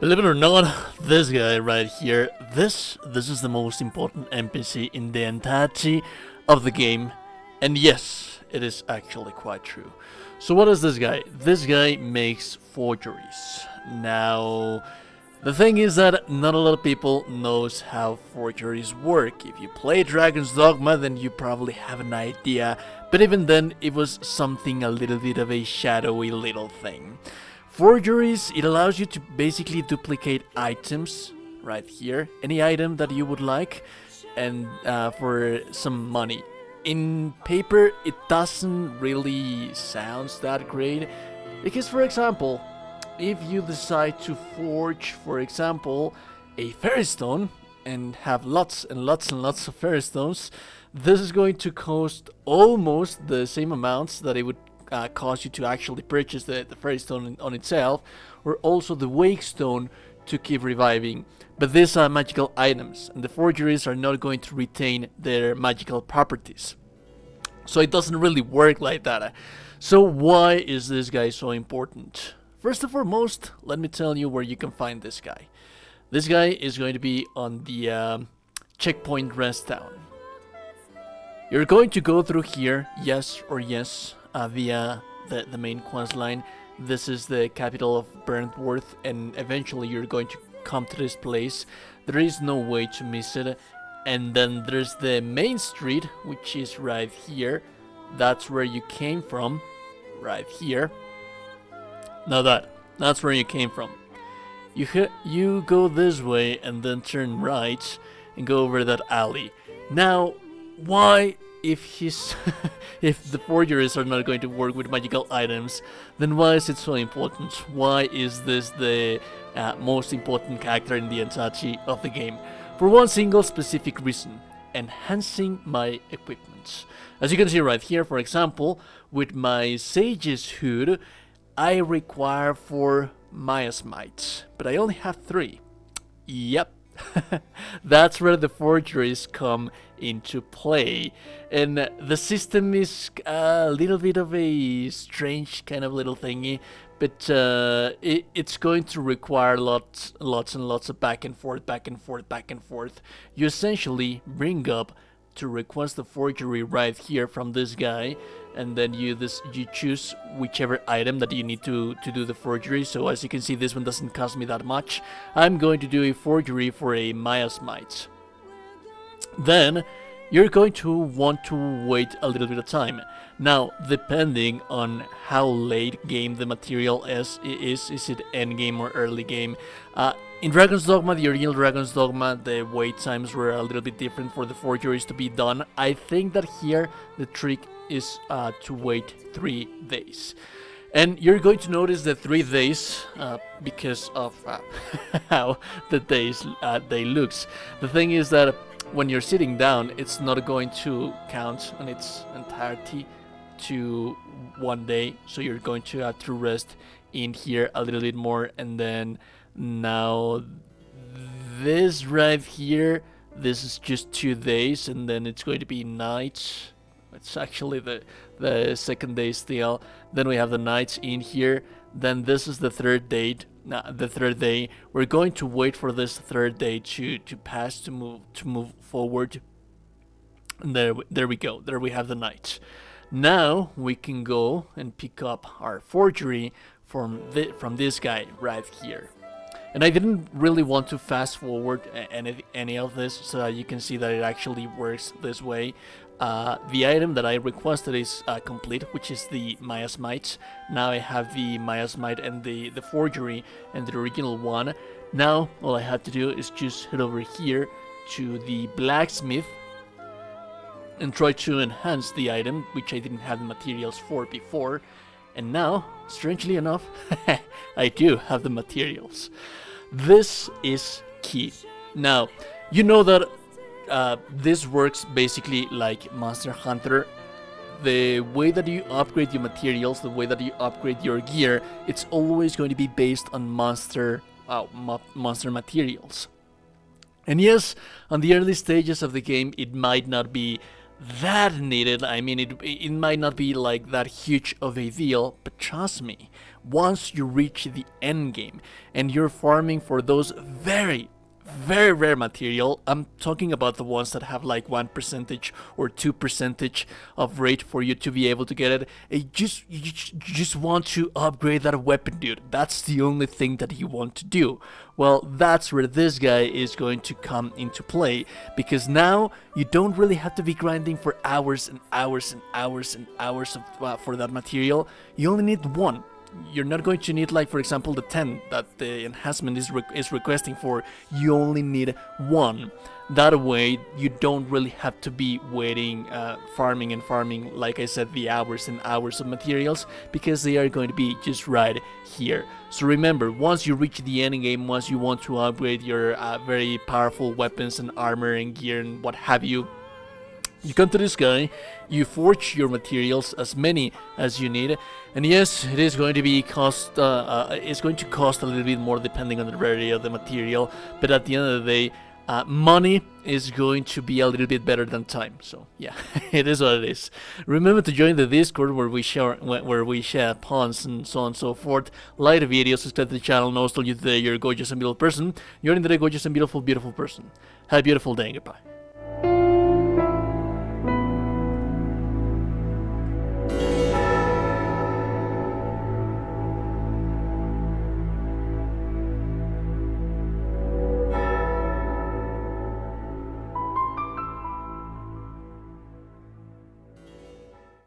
Believe it or not, this guy right here, this is the most important NPC in the entirety of the game. And yes, it is actually quite true. So what is this guy? This guy makes forgeries. Now, the thing is that not a lot of people knows how forgeries work. If you play Dragon's Dogma, then you probably have an idea. But even then, it was something a little bit of a shadowy little thing. Forgeries, it allows you to basically duplicate items right here, any item that you would like, and for some money. In paper, it doesn't really sound that great, because for example, if you decide to forge, for example, a fairy stone and have lots and lots and lots of fairy stones, this is going to cost almost the same amounts that it would cost you to actually purchase the fairy stone on itself, or also the wake stone to keep reviving. But these are magical items, and the forgeries are not going to retain their magical properties. So it doesn't really work like that. So why is this guy so important? First and foremost, let me tell you where you can find this guy. This guy is going to be on the checkpoint rest town. You're going to go through here, yes or yes, via the main quest line. This is the capital of Burntworth, and eventually you're going to come to this place. There is no way to miss it. And then there's the main street, which is right here. That's where you came from, right here. Now that's where you came from. You go this way and then turn right and go over that alley. Now, why, if if the forgeries are not going to work with magical items, then why is it so important? Why is this the most important character in the entirety of the game? For one single specific reason: enhancing my equipment. As you can see right here, for example, with my Sage's hood, I require 4 miasmites, but I only have 3. Yep. That's where the forgeries come into play, and the system is a little bit of a strange kind of little thingy, but it's going to require lots and lots of back and forth. You essentially bring up to request the forgery right here from this guy, and then you choose whichever item that you need to do the forgery. So as you can see, this one doesn't cost me that much. I'm going to do a forgery for a miasmite. Then you're going to want to wait a little bit of time. Now, depending on how late game the material is it endgame or early game? In Dragon's Dogma, the original Dragon's Dogma, the wait times were a little bit different for the forgeries to be done. I think that here the trick is to wait 3 days. And you're going to notice the 3 days because of how the day looks. The thing is that when you're sitting down, it's not going to count on its entirety to 1 day, so you're going to have to rest in here a little bit more. And then now this right here, this is just 2 days, and then it's going to be night. It's actually the second day still. Then we have the nights in here. Then this is the third day. The third day. We're going to wait for this third day to pass, to move forward. And there we go. There we have the night. Now we can go and pick up our forgery from this guy right here. And I didn't really want to fast forward any of this, so that you can see that it actually works this way. The item that I requested is complete, which is the miasmites. Now I have the miasmite and the forgery and the original one. Now all I have to do is just head over here to the blacksmith and try to enhance the item, which I didn't have the materials for before. And now, strangely enough, I do have the materials. This is key. Now, you know that this works basically like Monster Hunter. The way that you upgrade your materials, the way that you upgrade your gear, it's always going to be based on monster materials. And yes, on the early stages of the game, it might not be that needed. I mean, it might not be like that huge of a deal, but trust me, once you reach the end game and you're farming for those very rare material, I'm talking about the ones that have like 1% or 2% of rate for you to be able to get it. You just want to upgrade that weapon, dude. That's the only thing that you want to do. Well, that's where this guy is going to come into play, because now you don't really have to be grinding for hours and hours and hours and hours for that material. You only need one. You're not going to need, like, for example, the 10 that the enhancement is requesting for. You only need one. That way you don't really have to be waiting, farming and farming, like I said, the hours and hours of materials, because they are going to be just right here. So remember, once you reach the end game, once you want to upgrade your very powerful weapons and armor and gear and what have you, you come to this guy, you forge your materials, as many as you need, and yes, it is going to be it's going to cost a little bit more depending on the rarity of the material, but at the end of the day, money is going to be a little bit better than time. So yeah, it is what it is. Remember to join the Discord where we share pawns and so on and so forth. Like the video, subscribe to the channel, and also you're a gorgeous and beautiful person. You're in the gorgeous and beautiful person. Have a beautiful day and goodbye.